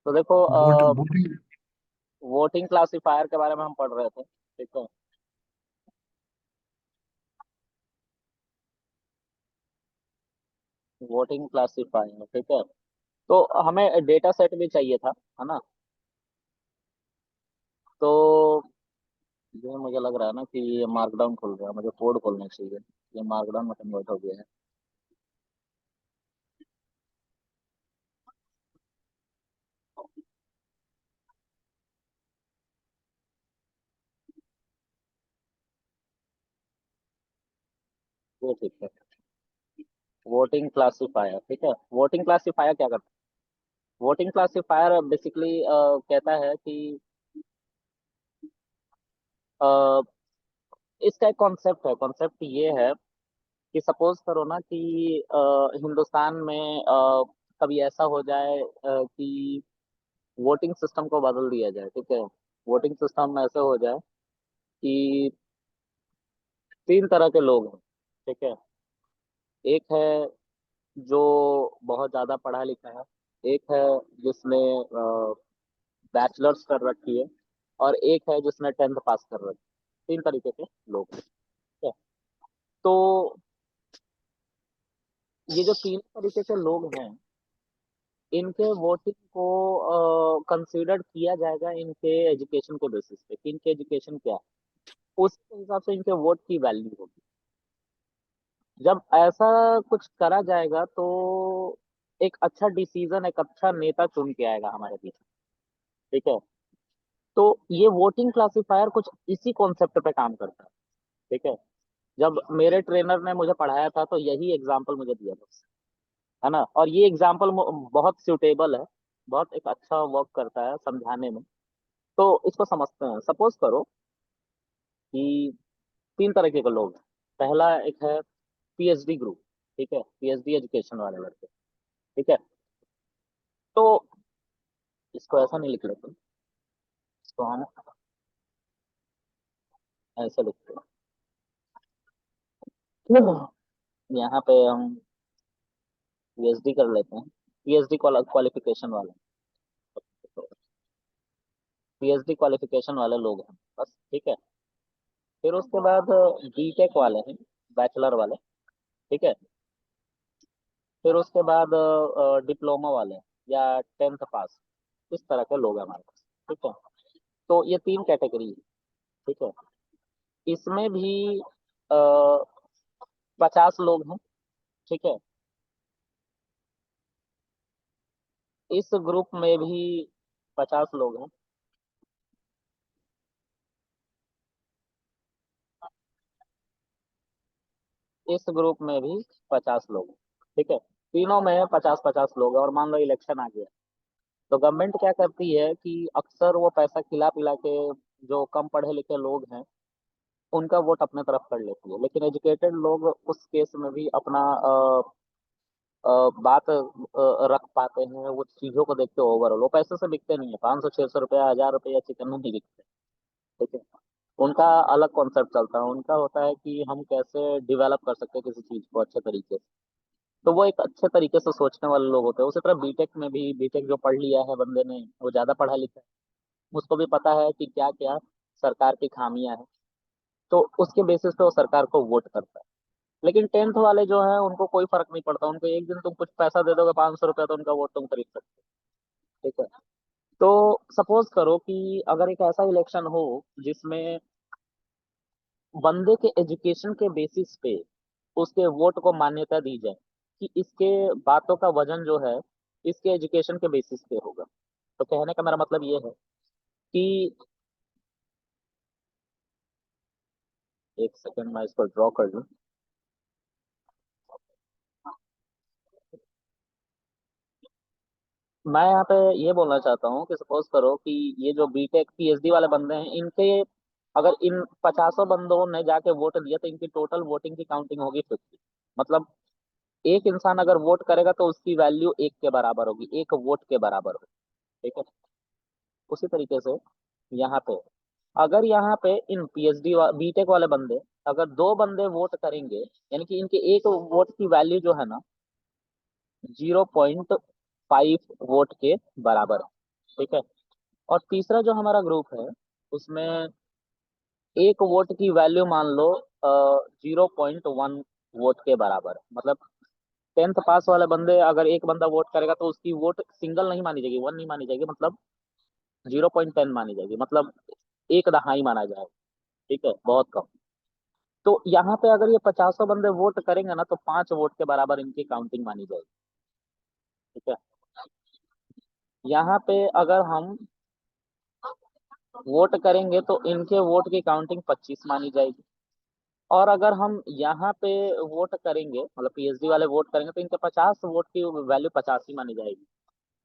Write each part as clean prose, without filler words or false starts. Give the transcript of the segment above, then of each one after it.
तो देखो, voting. Voting classifier के बारे में हम पढ़ रहे थे, ठीक है। वोटिंग क्लासिफायर, ठीक है। तो हमें डेटा सेट भी चाहिए था, है ना। तो ये मुझे लग रहा है ना कि ये मार्कडाउन खुल रहा है, मुझे कोड खोलना चाहिए। ये मार्कडाउन में कन्वर्ट हो गया है। ये ठीक है। वोटिंग क्लासिफायर, ठीक है। वोटिंग क्लासिफायर क्या करता है? वोटिंग क्लासिफायर बेसिकली कहता है कि अ, इसका एक कॉन्सेप्ट है। कॉन्सेप्ट ये है कि सपोज करो ना कि हिंदुस्तान में कभी ऐसा हो जाए कि वोटिंग सिस्टम को बदल दिया जाए, ठीक है। वोटिंग सिस्टम में ऐसे हो जाए कि तीन तरह के लोग हैं, ठीक है। एक है जो बहुत ज्यादा पढ़ा लिखा है। एक है जिसने बैचलर्स कर रखी है। और एक है जिसने टेंथ पास कर रखी है। तीन तरीके के लोग हैं, ठीक है। तो ये जो तीन तरीके के लोग हैं, इनके वोटिंग को कंसीडर किया जाएगा इनके एजुकेशन के बेसिस पे कि इनके एजुकेशन क्या है। उसके हिसाब से इनके वोट की वैल्यू होगी। जब ऐसा कुछ करा जाएगा तो एक अच्छा डिसीजन, एक अच्छा नेता चुन के आएगा हमारे बीच, ठीक है। तो ये वोटिंग क्लासिफायर कुछ इसी कॉन्सेप्ट पे काम करता है, ठीक है। जब मेरे ट्रेनर ने मुझे पढ़ाया था तो यही एग्जाम्पल मुझे दिया था, है ना। और ये एग्जाम्पल बहुत सूटेबल है, बहुत एक अच्छा वर्क करता है समझाने में। तो इसको समझते हैं। सपोज करो कि तीन तरीके के लोग हैं। पहला एक है पीएचडी ग्रुप, ठीक है। पीएचडी एजुकेशन वाले लड़के, ठीक है। तो इसको ऐसा नहीं लिख लेते, इसको हम ऐसे लिखते हैं। यहाँ पे हम पीएचडी कर लेते हैं। पीएचडी क्वालिफिकेशन वाले, पीएचडी क्वालिफिकेशन वाले लोग हैं बस, ठीक है। फिर उसके बाद बीटेक वाले हैं, बैचलर वाले, ठीक है। फिर उसके बाद डिप्लोमा वाले हैं, या टेंथ पास। इस तरह के लोग हैं हमारे पास, ठीक है। तो ये तीन कैटेगरी है, ठीक है। इसमें भी 50 लोग हैं, ठीक है। इस ग्रुप में भी 50 लोग हैं। इस ग्रुप में भी 50 लोग हैं, ठीक है। तीनों में 50-50 लोग हैं। और मान लो इलेक्शन आ गया, तो गवर्नमेंट क्या करती है कि अक्सर वो पैसा खिला पिला के जो कम पढ़े लिखे लोग हैं उनका वोट अपने तरफ कर लेती है। लेकिन एजुकेटेड लोग उस केस में भी अपना बात रख पाते हैं। वो चीजों को देखते ओवरऑल, वो पैसे से बिकते नहीं है। 500-600 रुपया, 1000 रुपया चिकन नहीं बिकते, ठीक है। उनका अलग कॉन्सेप्ट चलता है। उनका होता है कि हम कैसे डेवलप कर सकते हैं किसी चीज को अच्छे तरीके से। तो वो एक अच्छे तरीके से सोचने वाले लोग होते हैं। उसी तरह बीटेक में भी, बीटेक जो पढ़ लिया है बंदे ने, वो ज्यादा पढ़ा लिखा है, उसको भी पता है कि क्या क्या सरकार की खामियां हैं। तो उसके बेसिस पे वो सरकार को वोट करता है। लेकिन टेंथ वाले जो है उनको कोई फर्क नहीं पड़ता। उनको एक दिन तुम कुछ पैसा दे दोगे, 500 रुपया, तो उनका वोट तुम खरीद सकते हो, ठीक है। तो सपोज करो कि अगर एक ऐसा इलेक्शन हो जिसमें बंदे के एजुकेशन के बेसिस पे उसके वोट को मान्यता दी जाए कि इसके बातों का वजन जो है इसके एजुकेशन के बेसिस पे होगा। तो कहने का मेरा मतलब ये है कि एक सेकंड मैं इसको ड्रॉ कर लूं। मैं यहाँ पे ये बोलना चाहता हूँ कि सपोज करो कि ये जो बीटेक पीएचडी वाले बंदे हैं, इनके अगर इन 50 बंदों ने जाके वोट दिया तो इनकी टोटल वोटिंग की काउंटिंग होगी 50। मतलब एक इंसान अगर वोट करेगा तो उसकी वैल्यू एक के बराबर होगी, एक वोट के बराबर होगी, ठीक है। उसी तरीके से यहाँ पे, अगर यहाँ पे इन पीएचडी बीटेक वाले बंदे, अगर दो बंदे वोट करेंगे, यानी कि इनके एक वोट की वैल्यू जो है ना 0.5 वोट के बराबर है, ठीक है। और तीसरा जो हमारा ग्रुप है उसमें एक वोट की वैल्यू मान लो 0.1 वोट के बराबर, मतलब 10th पास वाले बंदे अगर एक बंदा वोट करेगा तो उसकी वोट सिंगल नहीं मानी जाएगी, वन नहीं मानी जाएगी, मतलब 0.10 मानी जाएगी, मतलब एक दहाई माना जाएगा। ठीक है, बहुत कम। तो यहाँ पे अगर ये 50 बंदे वोट करेंगे ना तो 5 वोट के बराबर इनकी काउंटिंग मानी जाएगी। ठीक है। यहाँ पे अगर हम वोट करेंगे तो इनके वोट की काउंटिंग 25 मानी जाएगी। और अगर हम यहाँ पे वोट करेंगे, मतलब पीएचडी वाले वोट करेंगे तो इनके 50 वोट की वैल्यू 85 ही मानी जाएगी।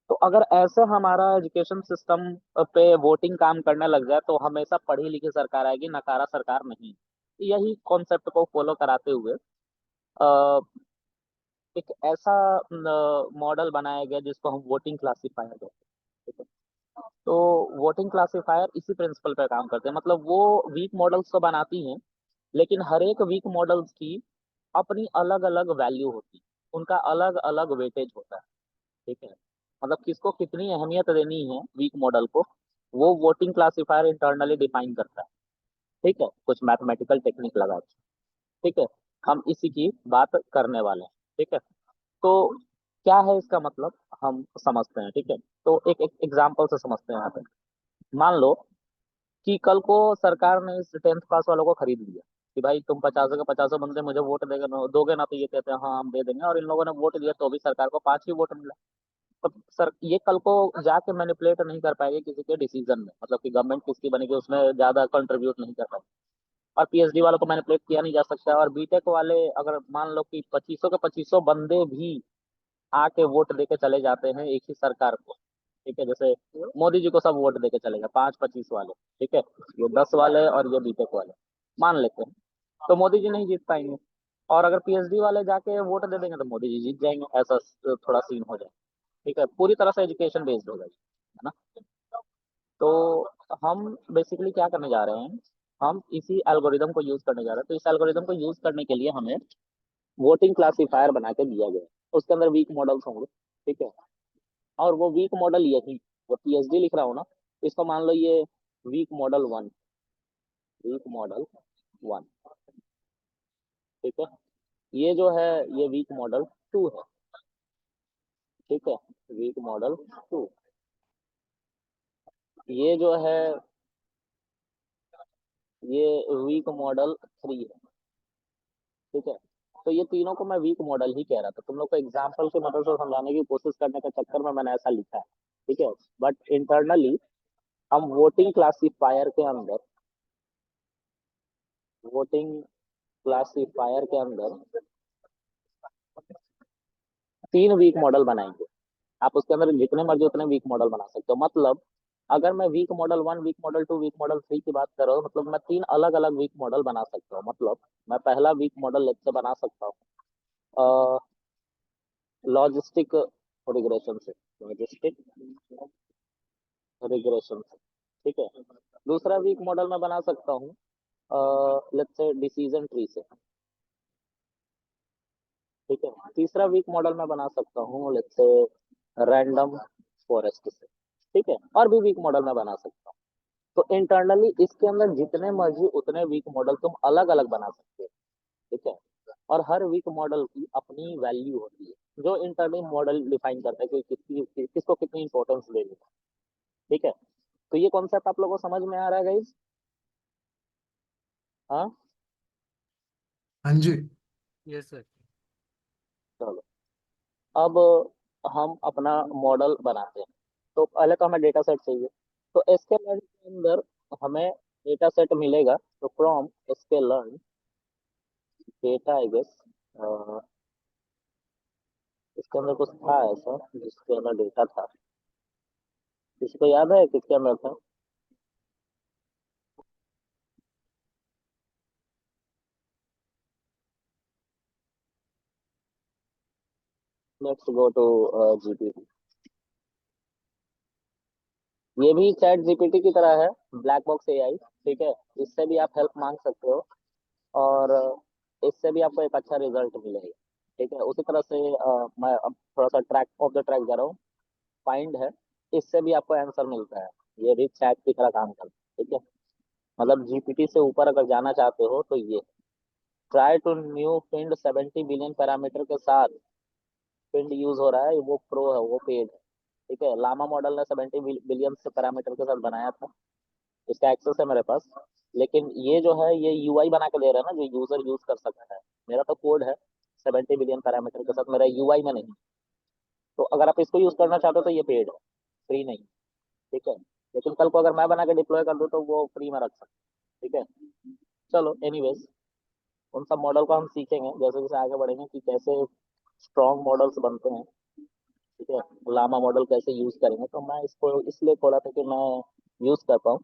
तो अगर ऐसे हमारा एजुकेशन सिस्टम पे वोटिंग काम करने लग जाए तो हमेशा पढ़ी लिखी सरकार आएगी, नकारा सरकार नहीं। यही कॉन्सेप्ट को फॉलो कराते हुए अ, एक ऐसा मॉडल बनाया गया जिसको हम वोटिंग क्लासिफायर कहते हैं। ठीक है? तो वोटिंग क्लासिफायर इसी प्रिंसिपल पे काम करते हैं, मतलब वो वीक मॉडल्स तो बनाती हैं, लेकिन हर एक वीक मॉडल्स की अपनी अलग अलग वैल्यू होती है, उनका अलग अलग वेटेज होता है। ठीक है, मतलब किसको कितनी अहमियत देनी है वीक मॉडल को, वो वोटिंग क्लासिफायर इंटरनली डिफाइन करता है। ठीक है, कुछ मैथमेटिकल टेक्निक लगा के। ठीक है, हम इसी की बात करने वाले हैं। ठीक है, तो क्या है इसका मतलब, हम समझते हैं। ठीक है, तो एक एग्जाम्पल से समझते हैं यहाँ पे। मान लो कि कल को सरकार ने इस 10th पास वालों को खरीद लिया कि भाई तुम 50 के 50 बंदे मुझे वोट देगा ना, दोगे ना, तो ये कहते हैं हाँ हम दे देंगे, और इन लोगों ने वोट दिया तो भी सरकार को 5 ही वोट मिला। तो सर ये कल को जाके मैनिपुलेट नहीं कर पाएगी किसी के डिसीजन में, मतलब कि गवर्नमेंट किसकी बनेगी उसमें ज्यादा कंट्रीब्यूट नहीं कर पाएगी। और पीएचडी वालों को मैनिपुलेट किया नहीं जा सकता, और बीटेक वाले अगर मान लो कि 25 के 25 बंदे भी आके वोट दे के चले जाते हैं एक ही सरकार को। ठीक है, जैसे मोदी जी को सब वोट दे के चलेगा 5-25 वाले। ठीक है, ये 10 वाले और ये बीटेक वाले मान लेते हैं, तो मोदी जी नहीं जीत पाएंगे। और अगर पीएचडी वाले जाके वोट दे देंगे तो मोदी जी जीत जाएंगे, ऐसा थोड़ा सीन हो जाए। ठीक है, पूरी तरह से एजुकेशन बेस्ड हो जाएगी, है ना। तो हम बेसिकली क्या करने जा रहे हैं, हम इसी एल्गोरिदम को यूज करने जा रहे हैं। तो इस एल्गोरिदम को यूज करने के लिए हमें वोटिंग क्लासिफायर बना के दिया गया है, उसके अंदर वीक मॉडल्स होंगे। ठीक है, और वो वीक मॉडल यही, वो पीएचडी लिख रहा हूँ ना, इसको मान लो ये weak model one, weak model one. ठीक है, ये जो है ये वीक मॉडल टू है। ठीक है, वीक मॉडल टू, ये जो है ये वीक मॉडल थ्री है। ठीक है, तो ये तीनों को मैं वीक मॉडल ही कह रहा था, तुम लोग को एग्जाम्पल की मदद से समझाने की कोशिश करने के चक्कर में मैंने ऐसा लिखा है। ठीक है, बट इंटरनली हम वोटिंग क्लासिफायर के अंदर, वोटिंग क्लासिफायर के अंदर 3 वीक मॉडल बनाएंगे। आप उसके अंदर जितने मर्जी उतने वीक मॉडल बना सकते हो, मतलब अगर मैं weak model one, weak model two, weak model three की बात कर रहा हूँ, मतलब मैं 3 अलग अलग वीक मॉडल बना सकता हूँ। मतलब मैं पहला वीक मॉडल लेट से बना सकता हूँ लॉजिस्टिक रिग्रेशन से, लॉजिस्टिक रिग्रेशन से। ठीक है, दूसरा वीक मॉडल मैं बना सकता हूँ लेट्स से डिसीजन ट्री से। ठीक है, तीसरा वीक मॉडल मैं बना सकता हूँ लेट्स से रैंडम फॉरेस्ट से। ठीक है, और भी वीक मॉडल मैं बना सकता हूँ। तो इंटरनली इसके अंदर जितने मर्जी उतने वीक मॉडल तुम अलग अलग बना सकते हो। ठीक है, और हर वीक मॉडल की अपनी वैल्यू होती है जो इंटरनली मॉडल डिफाइन करता है कि किसको कितनी इंपॉर्टेंस देनी है। ठीक है, तो ये कॉन्सेप्ट आप लोगों को समझ में आ रहा है गाइज? हाँ, हाँ जी। Yes sir. चलो अब हम अपना मॉडल बनाते हैं। तो पहले तो हमें डेटा सेट चाहिए, तो एसके के अंदर हमें डेटा सेट मिलेगा, तो from sklearn data I guess, इसके अंदर कुछ था ऐसा जिसके अंदर डेटा था, किसको याद है किसके अंदर था? Let's go to GPT. ये भी चैट जीपीटी की तरह है, ब्लैक बॉक्स एआई। ठीक है, इससे भी आप हेल्प मांग सकते हो, और इससे भी आपको एक अच्छा रिजल्ट मिलेगा। ठीक है, उसी तरह से मैं अब थोड़ा सा ट्रैक ऑफ द ट्रैक जा रहा हूँ। फाइंड है, इससे भी आपको आंसर मिलता है। ये रिच चैट की तरह काम करता है, ठीक है। मतलब जीपीटी से ऊपर अगर जाना चाहते हो तो ये try to new find 70 billion parameter के साथ फिंड यूज हो रहा है, वो प्रो है, वो पेड है, ठीक है। लामा मॉडल ने 70 बिलियन से पैरामीटर के साथ बनाया था, इसका एक्सेस है मेरे पास। लेकिन ये जो है ये यूआई बना के दे रहा है ना, जो यूजर यूज कर सकता है। मेरा तो कोड है 70 बिलियन पैरामीटर के साथ, मेरा यूआई में नहीं। तो अगर आप इसको यूज करना चाहते हो तो ये पेड है, फ्री नहीं, ठीक है। लेकिन कल को अगर मैं बना के डिप्लॉय कर दूँ तो वो फ्री में रख सकते, ठीक है। चलो एनीवेज, उन सब मॉडल को हम सीखेंगे जैसे जैसे आगे बढ़ेंगे कि कैसे स्ट्रॉन्ग मॉडल्स बनते हैं, ठीक है। लामा मॉडल कैसे यूज करेंगे, तो मैं इसको इसलिए खोला था कि मैं यूज कर पाऊँ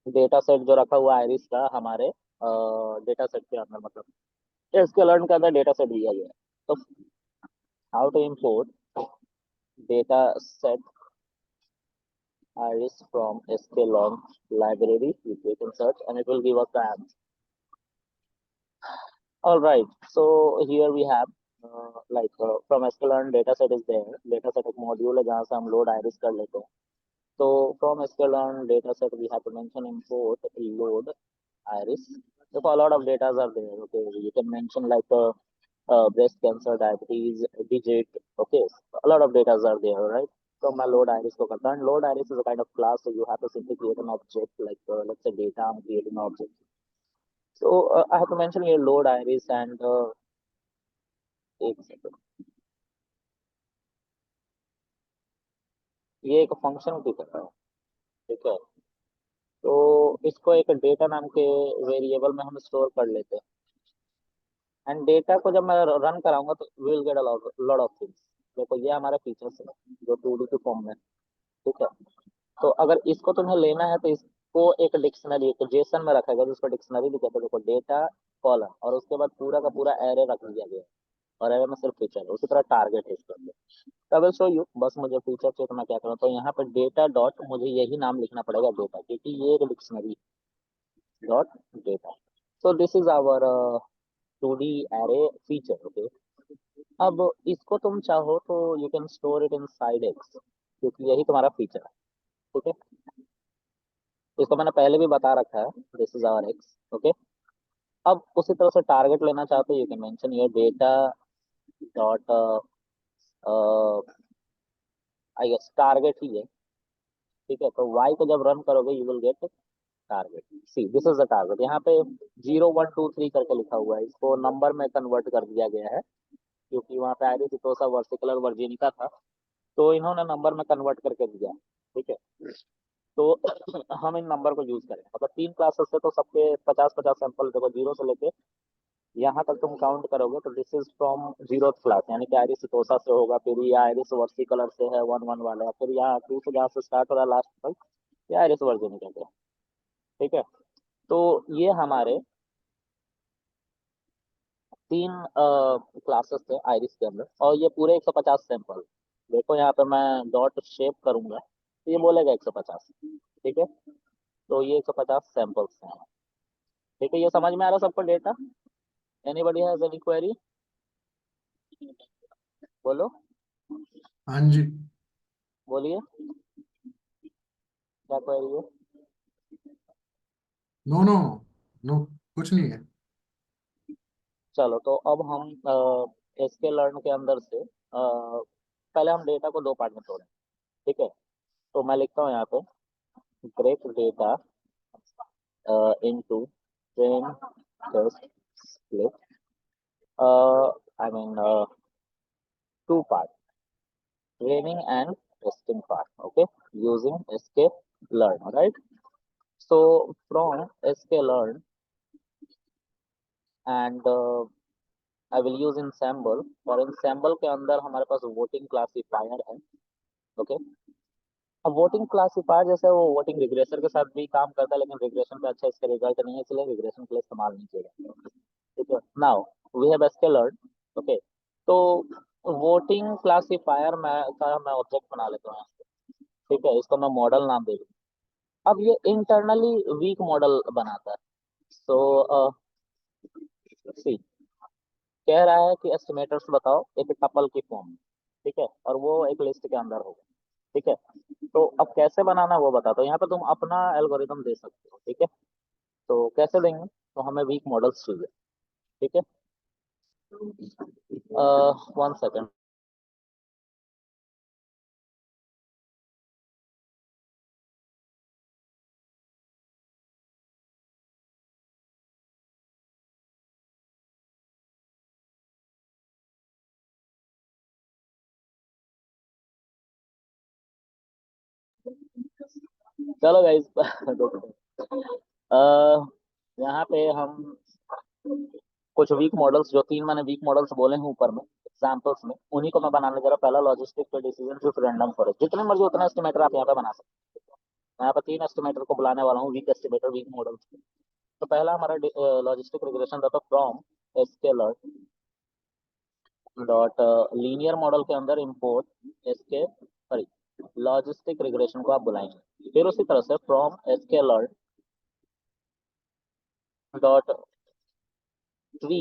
डेटा सेट जो रखा हुआ आयरिस का हमारे डेटा सेट के अंदर, मतलब इसके लर्न के अंदर डेटा सेट दिया गया है। तो how to import data set iris from sklearn library, you can search and it will give us the answer. All right, so here we have from sklearn data set is there, data set एक module है जहाँ से हम load iris कर लेते हैं। तो from sklearn data set we have to mention import load iris. So a lot of data are there, okay. You can mention like breast cancer, diabetes, digit, okay. A lot of data are there, right. So my load iris को करता है, and load iris is a kind of class, so you have to simply create an object like let's say data, I'm creating an object. So I have to mention here load iris and एक second, ये एक function की तरह है, ठीक है। तो इसको एक डेटा नाम के वेरिएबल में हम स्टोर कर लेते हैं, एंड डेटा को जब मैं रन कराऊंगा तो will get a lot of things. देखो ये हमारा फीचर्स है जो 2D के फॉर्म में, ठीक है। तो अगर इसको तुम्हें लेना है तो इसको एक डिक्शनरी, एक जेसन में रखा गया जिसको डिक्शनरी भी कहते हैं। देखो डेटा कॉलम और उसके बाद पूरा का पूरा एरे रख दिया गया है, और एरे में सिर्फ फीचर है, उसी तरह टारगेट है इसके अंदर। तो आई शो यू, बस मुझे फीचर चाहिए तो मैं क्या करूँ, तो यहाँ पे डेटा डॉट मुझे यही नाम लिखना पड़ेगा डेटा, क्योंकि ये एक dictionary dot data. So this is our 2D array feature, okay. अब इसको तुम चाहो तो you can store it inside X, क्योंकि यही तुम्हारा फीचर है, ठीक है। इसको मैंने पहले भी बता रखा है, this is our x, okay. अब उसी तरह से टारगेट लेना चाहते हो, you can mention your data dot I guess target ही है, ठीक है। तो वाई को जब रन करोगे you will get target. See this is the target, यहाँ पे 0123 करके लिखा हुआ है, इसको नंबर में कन्वर्ट कर दिया गया है, क्योंकि वहाँ पे आयरिस इटोसा वर्सिकुलर वर्जिनिका था, तो इन्होंने नंबर में कन्वर्ट करके दिया, ठीक है। तो हम इन नंबर को यूज करें, मतलब 3 क्लासेस से तो सबके 50-50 सैंपल, देखो जीरो से लेके यहाँ तक तुम काउंट करोगे तो this is from zero class, यानी कि आयरिस सिटोसा से होगा, फिर ये आयरिस वर्सी कलर से है 1 1 वाला, फिर यहाँ 2 से जहाँ से स्टार्ट हो रहा है लास्ट तक ये आयरिस वर्जिनिका का, ठीक है। तो ये हमारे 3 क्लासेस थे आयरिस के अंदर, और ये पूरे 150 सैंपल। देखो यहाँ पे मैं डॉट शेप करूंगा तो ये बोलेगा 150, ठीक है। तो ये 150 सैंपल्स हैं, ठीक है। ये समझ में आ रहा है सबको data? Anybody has any query? बोलो, हाँ जी। बोलिए, क्या क्वेरी है? नो नो नो, कुछ नहीं है। चलो तो अब हम एसके लर्न के अंदर से पहले हम डेटा को 2 पार्ट में तोड़ें, ठीक है। तो मैं लिखता हूँ यहाँ पे break data into train test split, I mean 2 part, training and testing part, okay, using sklearn, right. So from sklearn and I will use ensemble, और ensemble के अंदर हमारे पास वोटिंग क्लासीफायर है, ओके। अब वोटिंग क्लासीफायर जैसे वो voting regressor के साथ भी काम करता है, लेकिन रिग्रेशन पे अच्छा इसका रिजल्ट नहीं है, इसलिए रिग्रेशन के लिए इस्तेमाल नहीं किया जाता, ठीक है। Now we have sklearn, okay. तो वोटिंग क्लासीफायर में का मैं ऑब्जेक्ट बना लेता हूँ, ठीक है। इसको मैं मॉडल नाम दे दूँ। अब ये इंटरनली वीक मॉडल बनाता है। सो सी कह रहा है कि एस्टिमेटर्स बताओ एक टपल की फॉर्म में, ठीक है, और वो एक लिस्ट के अंदर होगा। ठीक है, तो अब कैसे बनाना है वो बता दो, यहाँ पे तुम अपना एल्गोरिदम दे सकते हो। ठीक है, तो कैसे देंगे, तो हमें वीक मॉडल्स चाहिए। ठीक है, 1 सेकेंड। चलो गाइस यहाँ पे हम कुछ वीक मॉडल्स, जो 3 मैंने वीक मॉडल्स बोले हैं ऊपर में एग्जांपल्स में, उन्हीं को मैं बनाने जरा। पहला लॉजिस्टिक पे डिसीजन फिर रैंडम फॉरेस्ट, जितने मर्जी उतना एस्टिमेटर आप यहाँ पे बना सकते हैं। मैं यहाँ पे 3 एस्टिमेटर को बुलाने वाला हूँ, वीक एस्टिमेटर, वीक मॉडल्स। तो पहला हमारा लॉजिस्टिक रिग्रेशन था, तो from sklearn dot linear model के अंदर import SK, sorry, logistic regression को आप बुलाएंगे। फिर उसी तरह से from sklearn dot tree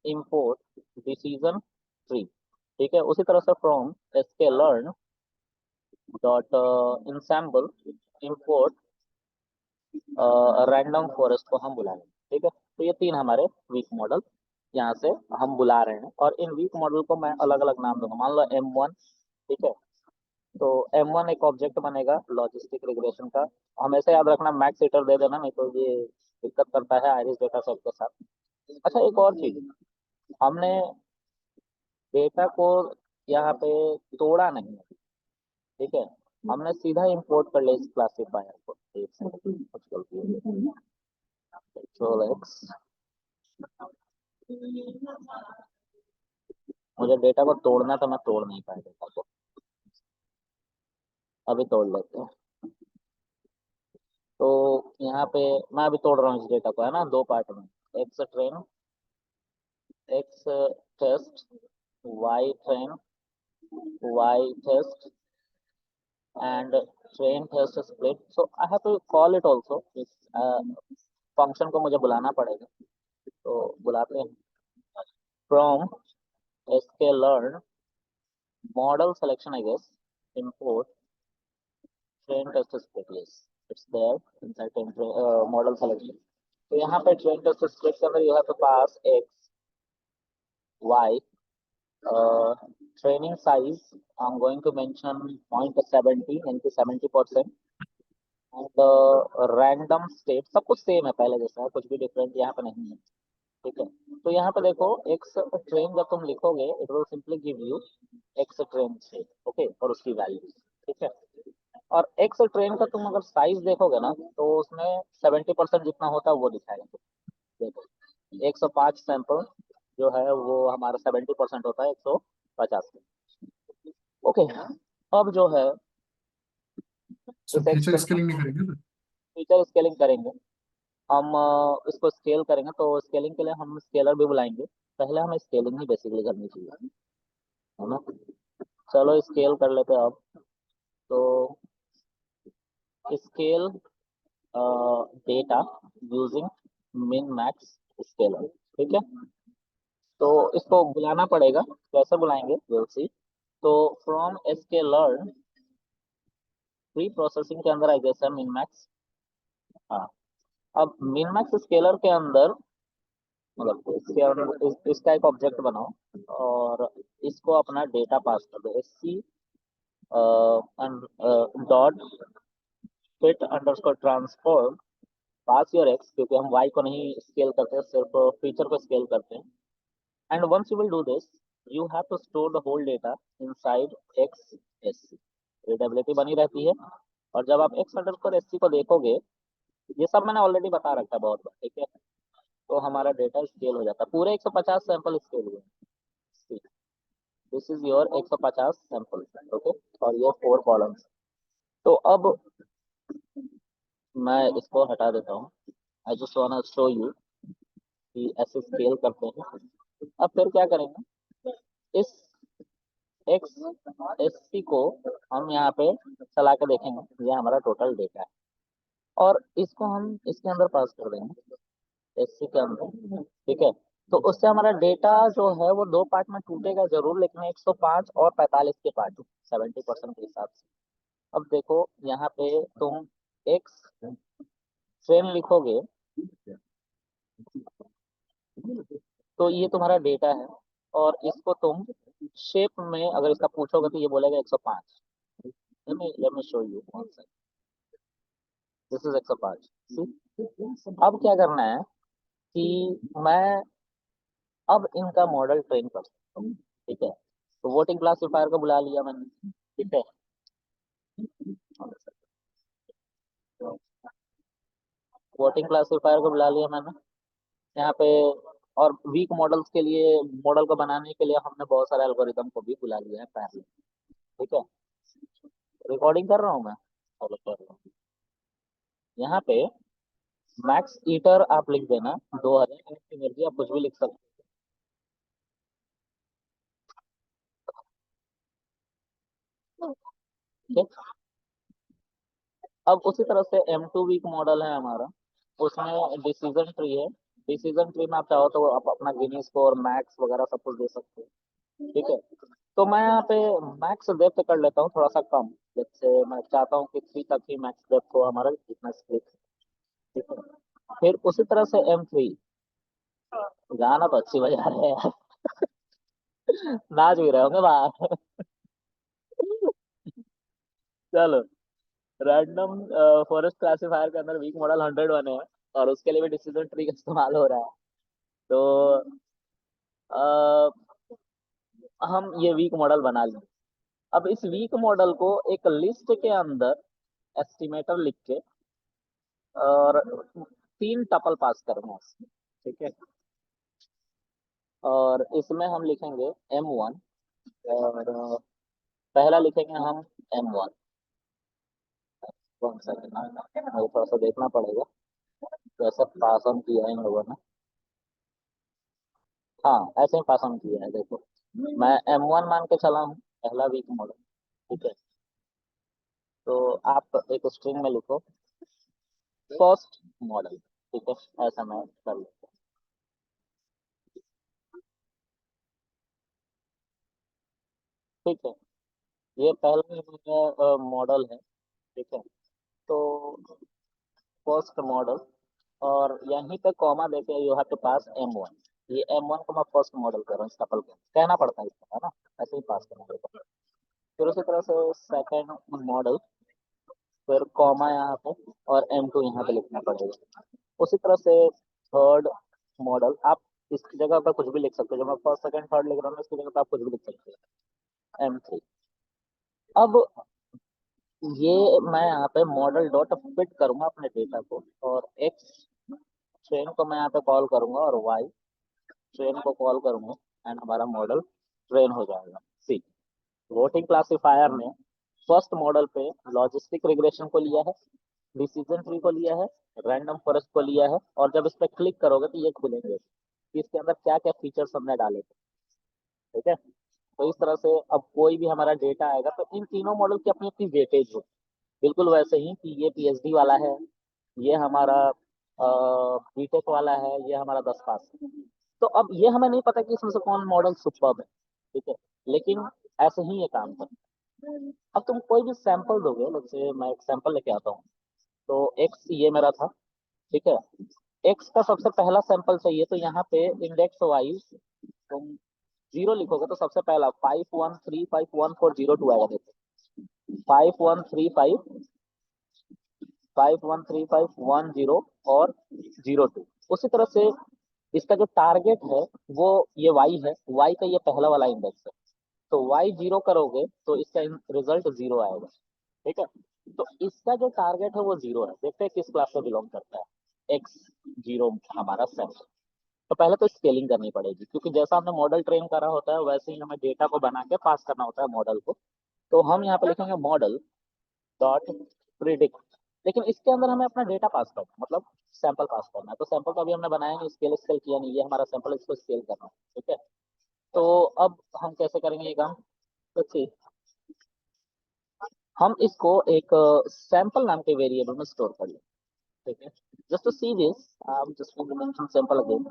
import decision tree. ठीक है, उसी तरह से from sklearn dot ensemble import random forest को हम बुलाएंगे। ठीक है, तो ये 3 हमारे वीक मॉडल यहाँ से हम बुला रहे हैं, और इन वीक मॉडल को मैं अलग अलग नाम दूंगा। मान लो M1। ठीक है, तो M1 एक ऑब्जेक्ट बनेगा लॉजिस्टिक रिग्रेशन का। हमेशा याद रखना, मैक्स ईटर दे देना, नहीं तो ये दिक्कत करता है आइरिस डेटा सेट के साथ। अच्छा, एक और चीज, हमने डेटा को यहाँ पे तोड़ा नहीं है। ठीक है, हमने सीधा इंपोर्ट कर लिया इस क्लासिफायर को। एक सेकंड, कुछ गलती हो गई। कंट्रोल एक्स, मुझे डेटा को तोड़ना, तो मैं तोड़ नहीं पाया डेटा को। अभी तोड़ लेते हैं। तो यहाँ पे मैं अभी तोड़ रहा हूँ इस डेटा को, है ना, 2 पार्ट में। X train, X test, Y train, Y test, and train test split. So I have to call it also. इस फंक्शन को मुझे बुलाना पड़ेगा, तो बुलाते हैं। From sklearn model selection, I guess, import train test split, yes, it's there inside model selection। तो यहाँ पे train test split के अंदर you have to pass x, y, uh, training size I'm going to mention 0.70 into 70%, and random state सब कुछ same है पहले जैसा है, कुछ भी डिफरेंट यहाँ पे नहीं है। ठीक है, तो यहाँ पे देखो एक्स ट्रेन जब तुम लिखोगे it will simply give you x train state, okay, और उसकी वैल्यू। ठीक है, और एक्स ट्रेन का तुम अगर साइज देखोगे ना, तो उसमें 70% जितना होता है वो दिखाएगा। देखो 105 सैंपल जो है वो हमारा 70% होता है 150 में। ओके, अब जो है सब इस एक्स फीचर ट्रेन का स्केलिंग नहीं करेंगे तो? फीचर स्केलिंग करेंगे हम। इसको स्केल करेंगे, तो स्केलिंग के लिए हम स्केलर भी बुलाएंगे। पहले हमें स्केलिंग ही बेसिकली करनी चाहिए, है ना। चलो स्केल कर लेते हैं अब। तो scale data using min max scalar. ठीक है, तो इसको बुलाना पड़ेगा। कैसे बुलाएंगे, विल सी। तो फ्रॉम स्केलर प्री प्रोसेसिंग के अंदर आई गेस है मिन मैक्स। हाँ, अब मिन मैक्स स्केलर के अंदर, मतलब इसके अंदर इसका एक ऑब्जेक्ट बनाओ, और इसको अपना डेटा पास कर दो, SC dot fit underscore transform pass your x, क्योंकि हम वाई को नहीं स्केल करते, सिर्फ फीचर को स्केल करते हैं। And once you will do this, you have to store the whole data inside X SC। Readability बनी रहती है, और जब आप एक्स अंडरस्कोर SC को देखोगे, ये सब मैंने ऑलरेडी बता रखा है बहुत बार। ठीक है, तो हमारा डेटा स्केल हो जाता है, पूरे 150 सैंपल स्केल हुए। This is your 150 sample, okay, और ये 4 कॉलम्स। तो अब मैं इसको हटा देता हूँ। I just want to show you कि ऐसे स्केल करते हैं। अब फिर क्या करेंगे, इस एक्स SC को हम यहाँ पे चला के देखेंगे, ये हमारा टोटल डेटा है, और इसको हम इसके अंदर पास कर देंगे, SC के अंदर। ठीक है, तो उससे हमारा डेटा जो है वो दो पार्ट में टूटेगा जरूर, लेकिन 105 और 45 के पार्ट, 70% के हिसाब से। अब देखो यहाँ पे तुम एक्स ट्रेन लिखोगे तो ये तुम्हारा डेटा है, और इसको तुम शेप में अगर इसका पूछोगे तो ये बोलेगा 105। Let me show you, this is 105। अब क्या करना है कि मैं अब इनका मॉडल ट्रेन कर सकता हूँ, ठीक है। तो वोटिंग क्लासिफायर को बुला लिया मैंने, ठीक है। वोटिंग क्लासिफायर को बुला लिया मैंने यहाँ पे। और वीक मॉडल्स के लिए, मॉडल को बनाने के लिए हमने बहुत सारे एल्गोरिदम को भी बुला लिया है पहले, ठीक है। रिकॉर्डिंग कर रहा हूँ मैं, फॉलो कर रहा हूँ। यहाँ पे मैक्स ईटर आप लिख देना, 2000, आपकी मर्जी, आप कुछ भी लिख सकते हो, ठीक है। अब उसी तरह से M2 वीक मॉडल है हमारा, उसमें डिसीजन ट्री है। डिसीजन ट्री में आप चाहो तो आप अपना गिनी स्कोर, मैक्स वगैरह सब कुछ दे सकते हो, ठीक है। तो मैं यहाँ पे मैक्स डेप्थ कर लेता हूँ थोड़ा सा कम, जैसे मैं चाहता हूँ कि 3 तक ही मैक्स डेप्थ हो हमारा, जितना स्प्लिट, ठीक है। फिर उसी तरह से M3, गाना तो अच्छी बजा रहे हैं यार, नाच भी रहे होंगे बाहर। चलो, रैंडम फॉरेस्ट क्लासिफायर के अंदर वीक मॉडल 100 बने हैं, और उसके लिए भी डिसीजन ट्री का इस्तेमाल हो रहा है। तो अ, हम ये वीक मॉडल बना लें। अब इस वीक मॉडल को एक लिस्ट के अंदर एस्टिमेटर लिख के, और 3 टपल पास करना है इसमें, ठीक है। और इसमें हम लिखेंगे M1, और पहला लिखेंगे हम M1। 1 सेकेंड, मुझे थोड़ा सा देखना पड़ेगा कैसे पास ऑन किया है इन लोगों ने। हाँ, ऐसे ही पास ऑन किया है, देखो। मैं M1 मान के चला हूँ, पहला वीक मॉडल, ठीक है। तो आप एक स्ट्रिंग में लिखो फर्स्ट मॉडल, ठीक है, ऐसा मैं कर लेता हूँ, ठीक है। ये पहला मॉडल है, ठीक है। तो फर्स्ट मॉडल, और यहीं पे कॉमा देके you have to pass M1। ये M1 को मैं फर्स्ट मॉडल कर रहा हूँ, स्टपल को कहना पड़ता है इसको, है ना, ऐसे ही पास करना पड़ता है। फिर उसी तरह से सेकंड मॉडल, फिर कॉमा यहाँ पे, और M2 यहाँ पे लिखना पड़ेगा। उसी तरह से थर्ड मॉडल, आप इसकी जगह पर कुछ भी लिख सकते हो, जब मैं फर्स्ट सेकंड थर्ड लिख रहा हूँ इसकी जगह पर आप कुछ भी लिख सकते हो, M3। अब ये मैं यहाँ पे मॉडल डॉट फिट करूंगा अपने डेटा को, और एक्स ट्रेन को मैं यहाँ पे कॉल करूंगा, और वाई ट्रेन को कॉल करूंगा, एंड हमारा मॉडल ट्रेन हो जाएगा। सी, वोटिंग क्लासिफायर ने फर्स्ट मॉडल पे लॉजिस्टिक रिग्रेशन को लिया है, डिसीजन ट्री को लिया है, रैंडम फॉरेस्ट को लिया है, और जब इस पर क्लिक करोगे तो ये खुलेंगे कि इसके अंदर क्या क्या फीचर्स हमने डाले थे, ठीक है। तो इस तरह से अब कोई भी हमारा डेटा आएगा तो इन तीनों मॉडल की अपनी अपनी वेटेज हो, बिल्कुल वैसे ही कि ये PhD वाला है, ये हमारा बीटेक वाला है, ये हमारा 10 पास है। तो अब ये हमें नहीं पता कि इसमें से कौन मॉडल सुपर्ब है, ठीक है, लेकिन ऐसे ही ये काम करता है। अब तुम कोई भी सैंपल दोगे, जैसे मैं एक सैंपल लेके आता हूँ, तो एक्स ये मेरा था, ठीक है। एक्स का सबसे पहला सैंपल चाहिए, तो यहाँ पे इंडेक्स वाइज तुम 0 लिखोगे तो सबसे पहला 51351402 आएगा, देखो। 5135 और 02। उसी तरह से इसका जो टारगेट है वो ये वाई है, वाई का ये पहला वाला इंडेक्स है। तो वाई 0 करोगे तो इसका रिजल्ट 0 आएगा, ठीक है। तो इसका जो टारगेट है वो 0 है, देखते हैं किस क्लास से बिलोंग करता है। X0 हमारा सेंस। तो पहले तो स्केलिंग करनी पड़ेगी, क्योंकि जैसा हमने मॉडल ट्रेन करा होता है वैसे ही हमें डेटा को बना के पास करना होता है मॉडल को। तो हम यहाँ पे लिखेंगे मॉडल डॉट प्रिडिक्ट, लेकिन इसके अंदर हमें अपना डेटा पास करना है, मतलब सैंपल पास करना है। तो सैंपल तो अभी हमने बनाया नहीं, स्केल स्केल किया नहीं, ये हमारा सैंपल, इसको स्केल करना है, ठीक है। तो अब हम कैसे करेंगे ये काम, तो ठीक, हम इसको एक सैंपल नाम के वेरिएबल में स्टोर कर लें, ठीक है। Just to see this, just mention sample again.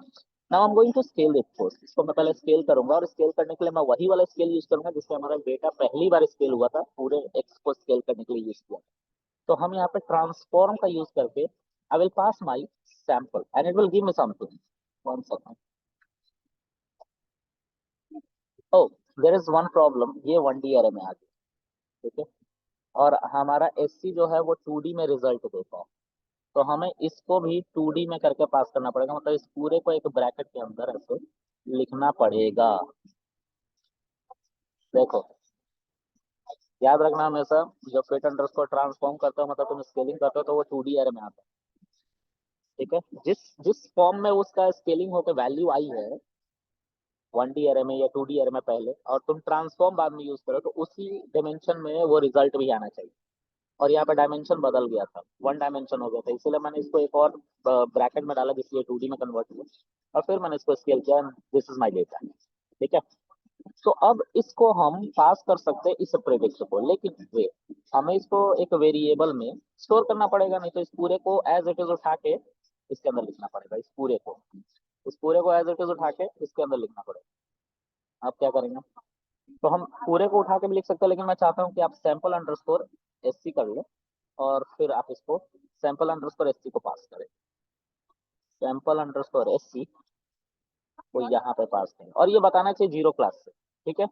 Now I am going to scale this course. इसको मैं पहले स्केल करूंगा, और स्केल करने के लिए मैं वही वाला स्केल यूज करूंगा जिससे हमारा डेटा पहली बार स्केल हुआ था, पूरे एक्स को स्केल करने के लिए यूज किया। तो हम यहाँ पे ट्रांसफॉर्म का यूज करके I will pass my sample and it will give me something. One second. Oh, there is one problem, ये 1D एरे में आ गया। ठीक है, और हमारा एससी जो है वो 2D में रिजल्ट देता है। तो हमें इसको भी 2D में करके पास करना पड़ेगा, मतलब इस पूरे को एक ब्रैकेट के अंदर ऐसे लिखना पड़ेगा। देखो, याद रखना हमेशा, जब फिट अंडरस्कोर ट्रांसफॉर्म करते हो मतलब तुम स्केलिंग करते हो तो वो 2D एरे में आता है। ठीक है, जिस जिस फॉर्म में उसका स्केलिंग होकर वैल्यू आई है 1D एरे में या 2D एरे में पहले, और तुम ट्रांसफॉर्म बाद में यूज करो, तो उसी डायमेंशन में वो रिजल्ट भी आना चाहिए। और यहाँ पे डायमेंशन बदल गया था, 1 डायमेंशन हो गया था, इसीलिए मैंने इसको एक और ब्रैकेट में डाला जिसलिए 2D में कन्वर्ट हुआ, और फिर मैंने इसको स्केल किया। This is my data. ठीक है, तो अब इसको हम पास कर सकते हैं इस प्रेडिक्ट को, लेकिन वे हमें इसको एक वेरिएबल में स्टोर करना पड़ेगा, नहीं तो इस पूरे को एज इट इज उठा के इसके अंदर लिखना पड़ेगा। इस पूरे को एज इट इज उठा के इसके अंदर लिखना पड़ेगा। आप क्या करेंगे? तो हम पूरे को उठा के भी लिख सकते हैं, लेकिन मैं चाहता हूँ कि आप सैंपल अंडरस्कोर एससी कर ले, और फिर आप इसको सैंपल अंडरस्कोर एससी को पास करें। सैंपल अंडरस्कोर एससी को यहाँ पे पास करें, और ये बताना चाहिए 0 क्लास से। ठीक है,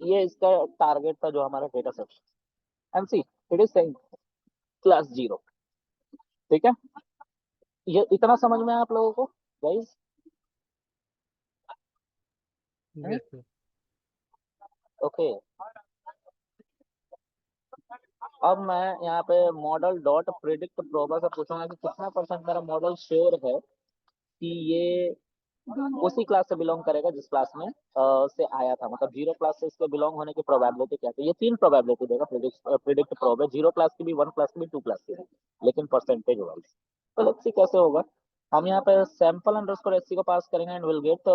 ये इसका टारगेट था जो हमारा data set. And see, it is saying class 0। ठीक है, ये इतना समझ में आया आप लोगों को गाइस? Yes sir. ओके, अब मैं यहाँ पे मॉडल डॉट प्रिडिक्ट प्रोबा से पूछूंगा कि कितना परसेंट मेरा मॉडल श्योर है कि ये उसी क्लास से बिलोंग करेगा जिस क्लास में से आया था, मतलब 0 क्लास से इसके बिलोंग होने की प्रोबेबिलिटी क्या है। ये 3 प्रोबेबिलिटी देगा प्रिडिक्ट प्रोब है, 0 क्लास की भी, 1 क्लास की भी, 2 क्लास की भी, लेकिन परसेंटेज वाइज। तो लेट्स सी कैसे होगा। हम यहाँ पे सैंपल अंडरस्कोर एससी को पास करेंगे and will get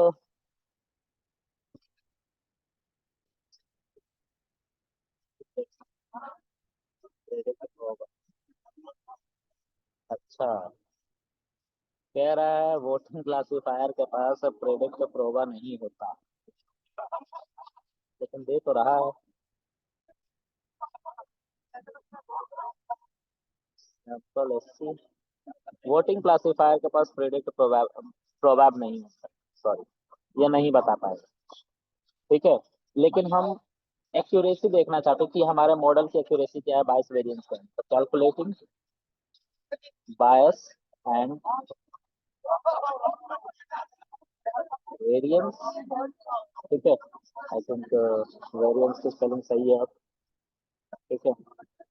predict probe. अच्छा, कह रहा है वोटिंग क्लासिफायर के पास प्रिडिक्ट प्रोबा नहीं होता, लेकिन दे तो रहा है। सैंपल एससी वोटिंग क्लासिफायर के पास प्रिडिक्ट प्रोबैब नहीं है, सॉरी, ये नहीं बता पाएगा। ठीक है, लेकिन हम एक्यूरेसी देखना चाहते हैं कि हमारे मॉडल की एक्यूरेसी क्या है बायस वेरिएंस का। तो कैलकुलेटिंग बायस एंड वेरिएंस। ठीक है, आई थिंक वेरिएंस की स्पेलिंग सही है अब। ठीक है,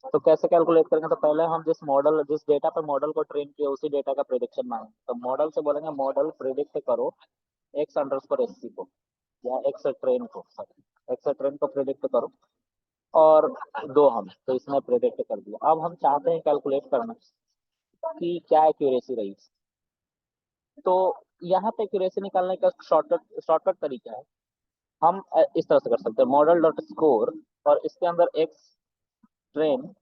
तो कैसे कैलकुलेट करेंगे? तो पहले हम जिस डेटा पे मॉडल को ट्रेन किया उसी डेटा का प्रिडिक्शन मांगेंगे। तो मॉडल से बोलेंगे मॉडल प्रिडिक्ट करो एक्स अंडरस्कोर एससी को, या एक्स ट्रेन को प्रिडिक्ट करो, और दो हम तो इसने प्रिडिक्ट कर दिया। अब हम चाहते हैं कैलकुलेट करना कि क्या एक्यूरेसी रही। तो यहाँ पे एक्यूरेसी निकालने का शॉर्टकट तरीका है। हम इस तरह से कर सकते हैं, मॉडल डॉट स्कोर, और इसके अंदर एक्स ट्रेन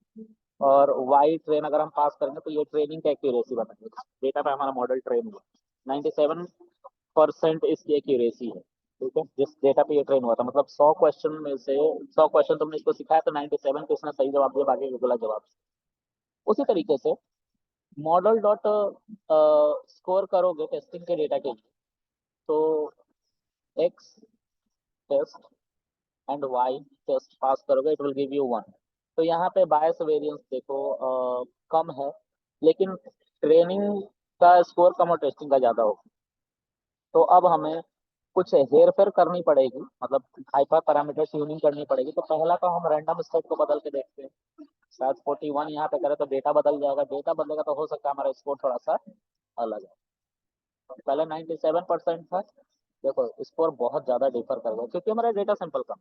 और वाई ट्रेन अगर हम पास करेंगे तो ये ट्रेनिंग का एक्यूरेसी बताएंगे। डेटा पे हमारा मॉडल ट्रेन हुआ, 97% इसकी एक्यूरेसी है। ठीक है, जिस डेटा पे ये ट्रेन हुआ था, मतलब 100 क्वेश्चन में से 100 क्वेश्चन तुमने इसको सिखाया तो 97 को इसने सही जवाब दिया, बाकी के गलत जवाब। उसी तरीके से मॉडल डॉट स्कोर करोगे टेस्टिंग के डेटा के लिए, तो X test and Y test pass करोगे, इट विल गिव यू 1। तो यहाँ पे बायस वेरिएंस देखो कम है, लेकिन ट्रेनिंग का स्कोर कम और टेस्टिंग का ज्यादा होगा। तो अब हमें कुछ हेर फेर करनी पड़ेगी, मतलब हाइपर पैरामीटर ट्यूनिंग करनी पड़ेगी। तो पहला तो हम रैंडम स्टेट को बदल के देखते हैं, शायद 41 यहाँ पे करें तो डेटा बदल जाएगा। डेटा बदलेगा तो हो सकता है हमारा स्कोर थोड़ा सा अलग है। पहले 97% था, देखो स्कोर बहुत ज्यादा डिफर कर गया क्योंकि हमारा डेटा सैंपल कम।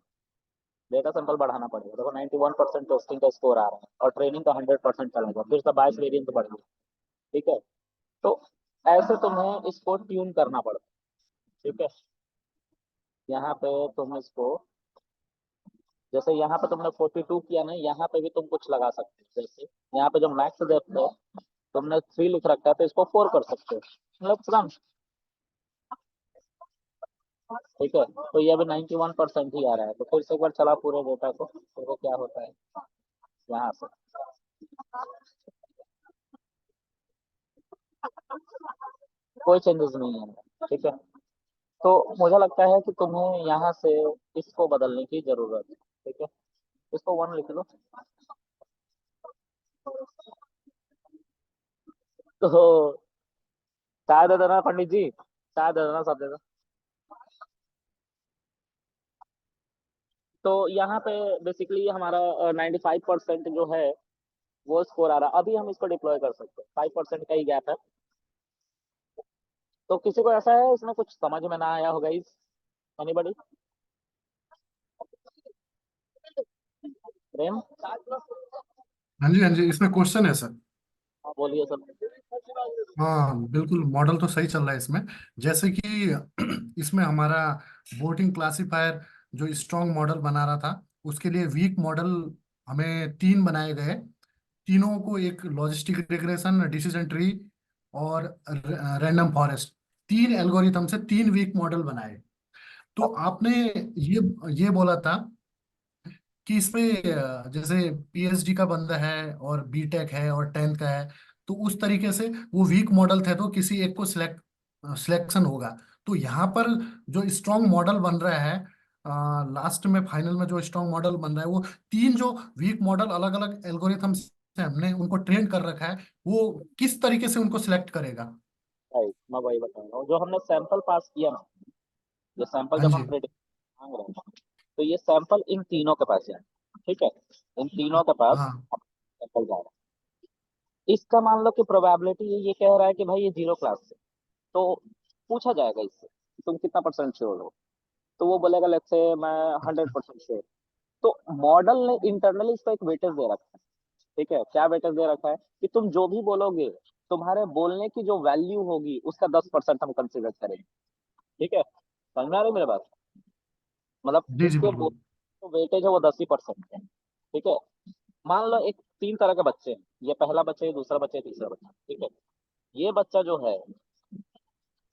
डेटा सैंपल बढ़ाना पड़ेगा। देखो 91% टेस्टिंग का स्कोर आ रहा है और ट्रेनिंग का 100% चला गया, फिर से बायस वेरिएंस बढ़ गया। ठीक है, तो ऐसे तुम्हें इसको ट्यून करना पड़ता है। ठीक है, यहाँ पे तुम इसको, जैसे यहाँ पे तुमने 42 किया ना, यहाँ पे भी तुम कुछ लगा सकते हो। जैसे यहाँ पे जो मैक्स डेप्थ है तुमने 3 लिख रखा है, तो इसको 4 कर सकते हो, मतलब ठीक है, तो ये अभी 91% ही आ रहा है, तो फिर से एक बार चला पूरे डेटा को, देखो क्या होता है यहाँ से। कोई चेंजेस नहीं है, ठीक है। तो मुझे लगता है कि तुम्हें यहाँ से इसको बदलने की जरूरत है, ठीक है। इसको 1 लिख लो। तो चाय दे देना पंडित जी, चाय दे देना, सब दे देना। तो यहाँ पे बेसिकली हमारा 95% जो है वो स्कोर आ रहा है। अभी हम इसको डिप्लॉय कर सकते हैं, 5% का ही गैप है। तो किसी को ऐसा है इसमें कुछ समझ में ना आया होगा इस, एनीबॉडी? प्रेम? हाँ जी, हाँ जी, इसमें क्वेश्चन है सर। हाँ, बोलिए सर। हाँ बिल्कुल, मॉडल तो सही चल रहा है इसमें। जैसे कि इसमें हमारा वोटिंग क्लासिफायर जो स्ट्रॉन्ग मॉडल बना रहा था, उसके लिए वीक मॉडल हमें 3 बनाए गए। तीनों को, एक लॉजिस्टिक रिग्रेशन, डिसीजन ट्री और रैंडम फॉरेस्ट, 3 एल्गोरिथम से 3 वीक मॉडल बनाए। तो आपने ये बोला था कि इसमें जैसे पीएचडी का बंदा है और बीटेक है और 10th का है, तो उस तरीके से वो वीक मॉडल थे, तो किसी एक को सिलेक्शन होगा। तो यहाँ पर जो स्ट्रॉन्ग मॉडल बन रहा है, लास्ट में फाइनल में जो स्ट्रॉन्ग मॉडल बन रहा है, वो 3 जो वीक मॉडल अलग अलग एल्गोरिथम से हमने उनको ट्रेन कर रखा है, वो किस तरीके से उनको सिलेक्ट करेगा। राइट, मैं वही बता रहा हूँ, जो हमने सैंपल पास किया ना, ये सैंपल हाँ जब हम जी। प्रेडिक्ट मांग रहे हैं, तो ये सैंपल इन तीनों के पास है, ठीक है। इन तीनों के पास हाँ सैंपल जा रहा है। इसका मान लो कि प्रोबेबिलिटी ये कह रहा है कि भाई ये 0 क्लास से, तो पूछा जाएगा इससे कि तुम कितना परसेंट श्योर हो, तो वो बोलेगा लेट्स से मैं 100% श्योर। तो मॉडल ने इंटरनली इसको एक वेटेज दे रखा है, ठीक है। क्या वेटेज दे रखा है कि तुम जो भी बोलोगे, तुम्हारे बोलने की जो वैल्यू होगी उसका 10% हम कंसिडर करेंगे, ठीक है। समझ में आ रही है मेरे बात? मतलब जी जी जिसके बोल बिल्कुल। तो वेटेज है वो 10% है, ठीक है। मान लो एक 3 तरह के बच्चे हैं, ये पहला बच्चा, ये दूसरा बच्चा, ये तीसरा बच्चा, ठीक है। ये बच्चा जो है